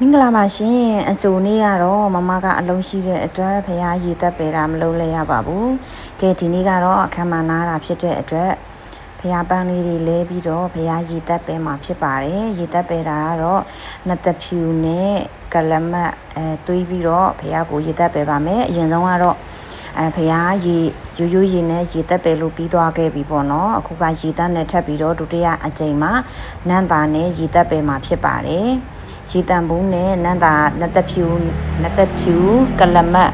မင်္ဂလာပါရှင်အကျိုးနေ့ကတော့မမကအလုံးရှိတဲ့အတွက်ဖះရည်သက်ပေတာမလုပ်လဲရပါဘူးကဲဒီနေ့ကတော့အခမ်းမနာတာဖြစ်တဲ့အတွက်ဖះပန်းလေးတွေလဲပြီးတော့ဖះရည်သက်ပေမှာဖြစ်ပါတယ်ရည်သက်ပေတာကတော့နှစ်သက်ဖြူနဲ့ကလမတ်တွေးပြီးတော့ဖះကိုရည်သက်ပေပါမယ်အရင်ဆုံးကတော့ဖះရေရိုးရေနဲ့ရေတက်ပဲလို့ပြီးသွားခဲ့ပြီပေါ့နော်အခုကရေတက်နဲ့ထပ်ပြီးတော့ဒုတိယအကြိမ်မှာနန်းသားနဲ့ရေတက်ပဲမှာဖြစ်ပါတယ်ရေတံဘူးနဲ့နန်းသားနှစ်သက်ဖြူကလမတ်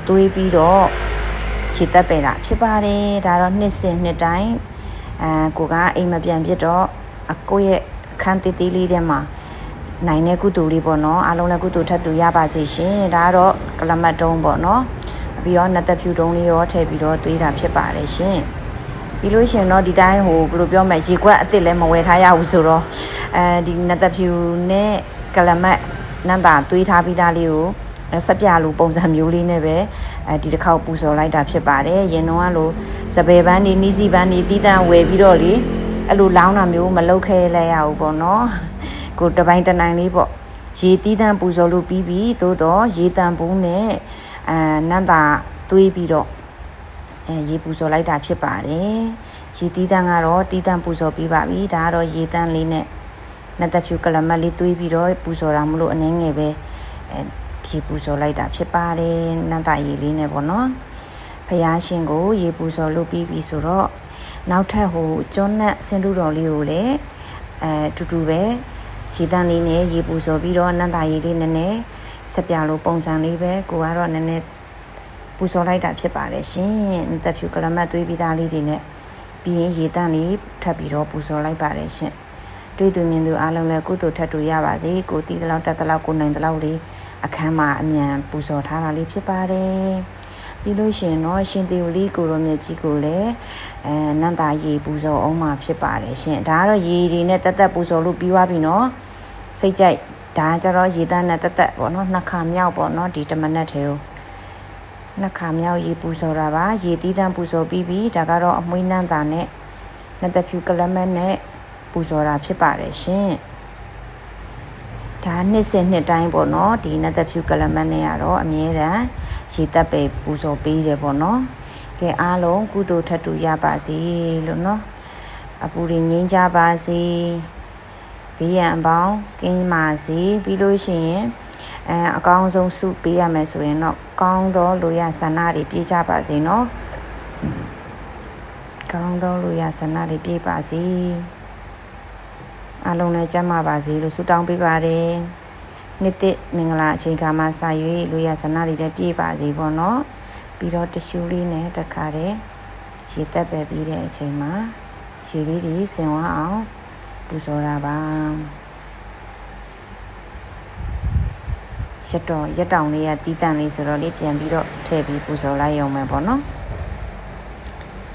တွေးပြီးတော့ရေတက်ပဲတာဖြစ်ပါတယ်ဒါတော့နှစ်စဉ်နှစ်တိုင်းကိုကအိမ်မပြန်ဖြစ်တော့အကိုရဲ့အခန်းတီးတီးလေးထဲမှာနိုင်တဲ့ကုသိုလ်လေးပေါ့နော်အားလုံးလည်းကုသိုလ်ထပ်တူရပါစေရှင်ဒါကတော့ကလမတ်တုံးပေါ့နော်ပြီးတော့နှစ်သက်ဖြူတုံးလေးရောထည့်ပြီးတော့သွေးတာဖြစ်ပါတယ်ရှင်ပြီးလို့ရှင်တော့ဒီတိုင်းဟိုဘယ်လိုပြောမလဲရေခွက်အစ်စ်လည်းမဝယ်ထားရဘူးဆိုတော့ဒီနှစ်သက်ဖြူနဲ့ကလမတ်နန်းသားသွေးထားပြီးသားလေးကိုစပြလိုပုံစံမျိုးလေးနဲ့ပဲဒီတစ်ခေါက်ပူဇော်လိုက်တာဖြစ်ပါတယ်ရင်တော့ကလိုစပယ်ပန်းနေနီးစီပန်းနေတီးတန့်ဝယ်ပြီးတော့လေအဲ့လိုလောင်းတာမျိုးမလုပ်ခဲလဲရဘူးပေါ့နော်ကိုတပိုင်းတနိုင်လေးပေါ့ရေတီးတန့်ပူဇော်လို့ပြီးပြီသို့တော့ရေတန်ဘူးနဲ့နန်းသားတွေးပြီးတော့ရေပူဇော်လိုက်တာဖြစ်ပါတယ်ရေတီးတန်းကတော့တီးတန်းပူဇော်ပြီးပါပြီဒါကတော့ရေတန်းလေးနဲ့နှစ်သက်ဖြူကလမတ်လေးတွေးပြီးတော့ပူဇော်တာမလို့အနေငယ်ပဲရေပူဇော်လိုက်တာဖြစ်ပါတယ်နန်းသားရေလေးနဲ့ပေါ့နော်ဖះရှင်ကိုရေပူဇော်လို့ပြီးပြီဆိုတော့နောက်ထပ်ဟိုကျွန်းနဲ့ဆင်တူတော်လေးကိုလည်းတူတူပဲရေတန်းလေးနဲ့ရေပူဇော်ပြီးတော့နန်းသားရေလေးနဲ့စပြလိုပုံစံလေးပဲကိုကတော့နည်းနည်းပူဇော်လိုက်တာဖြစ်ပါတယ်ရှင်နှစ်သက်ဖြူကလမတ်သွေးပြီးသားလေးတွေနဲ့ပြီးရင်ရေတန့်လေးထပ်ပြီးတော့ပူဇော်လိုက်ပါတယ်ရှင်တွေ့သူမြင်သူအားလုံးလည်းကုသိုလ်ထပ်တူရပါစေကိုတီးတလောက်တက်တလောက်ကိုနိုင်တလောက်လေးအခမ်းမှာအမြန်ပူဇော်ထားတာလေးဖြစ်ပါတယ်ပြီးလို့ရှင်တော့ရှင်တေဝလီကိုရောမြတ်ကြီးကိုလည်းနန္တာရေပူဇော်အောင်မှာဖြစ်ပါတယ်ရှင်ဒါကတော့ရေတွေနဲ့တက်ပူဇော်လို့ပြီးသွားပြီနော်စိတ်ကြိုက်ဒါကြတော့ရေတန်းနဲ့တက်ပေါ့နော်နှစ်ခါမြောက်ပေါ့နော်ဒီတမနက်ထဲကိုနှစ်ခါမြောက်ရေပူဇော်တာပါရေတီးတန်းပူဇော်ပြီးပြီဒါကတော့အမွှေးနန်းသားနဲ့နှစ်သက်ဖြူကလမတ်နဲ့ပူဇော်တာဖြစ်ပါတယ်ရှင်ဒါနှစ်စဉ်နှစ်တိုင်းပေါ့နော်ဒီနှစ်သက်ဖြူကလမတ်နဲ့ကတော့အမြဲတမ်းရေတက်ပဲပူဇော်ပေးတယ်ပေါ့နော်ကဲအားလုံးကုသိုလ်ထပ်တူရပါစေလို့နော်အပူရင်းငြိမ်းကြပါစေဘေးရန်အပေါင်းကင်းပါစေပြီးလို့ရှိရင်အကောင်းဆုံးဆုပေးရမယ်ဆိုရင်တော့ကောင်းသောလူရဆန္ဒတွေပြေးကြပါစေနော်ကောင်းသောလူရဆန္ဒတွေပြေးပါစေအလုံးလည်းကျမ်းမာပါစေလို့ဆုတောင်းပေးပါတယ်နှစ်သက်မင်္ဂလာအချိန်ခါမှာစာရွေးလူရဆန္ဒတွေလည်းပြေးပါစေပေါ့နော်ပြီးတော့တရှူလေးနဲ့တခါတည်းရေတက်ပဲပြီးတဲ့အချိန်မှာရေလေးတွေစင်ဝအောင်ပူဇော်တာပါရက်တောင်လေးကတီးတန့်လေးဆိုတော့လေးပြန်ပြီးတော့ထည့်ပြီးပူဇော်လိုက်ရုံပဲပေါ့နော်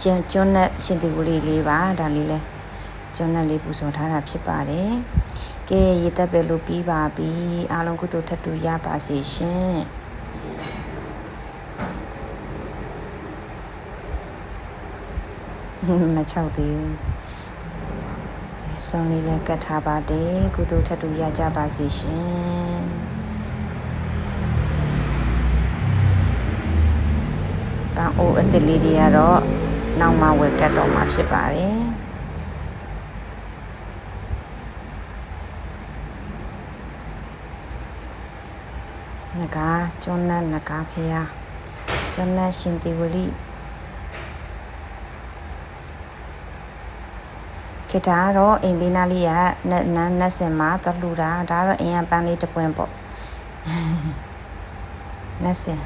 ကျွန်းနဲ့ရှင်တီကိုလေးပါဒါလေးလဲကျွန်းနဲ့လေးပူဇော်ထားတာဖြစ်ပါတယ်ကဲရေတက်ပဲလို့ပြီးပါပြီအားလုံးကုသိုလ်ထပ်တူရပါစေရှင်မချောက်သေးဘူးဆုံးလေးလည်းကတ်ထားပါတယ်ကုသိုလ်ထပ်တူရကြပါစေရှင်ပန်းအိုးအစ်စ်လေးတွေကတော့နောက်မှဝယ်ကတ်တော့မှာဖြစ်ပါတယ်နဂါကျွန်းနဲ့နဂါဖះကျွန်းနဲ့ရှင်တေဝလီကဒါတော့အိမ်ဘေးနားလေးကနတ်စင်မှာတလူတာဒါတော့အင်ရပန်းလေးတစ်ပွင့်ပေါ့နတ်စင်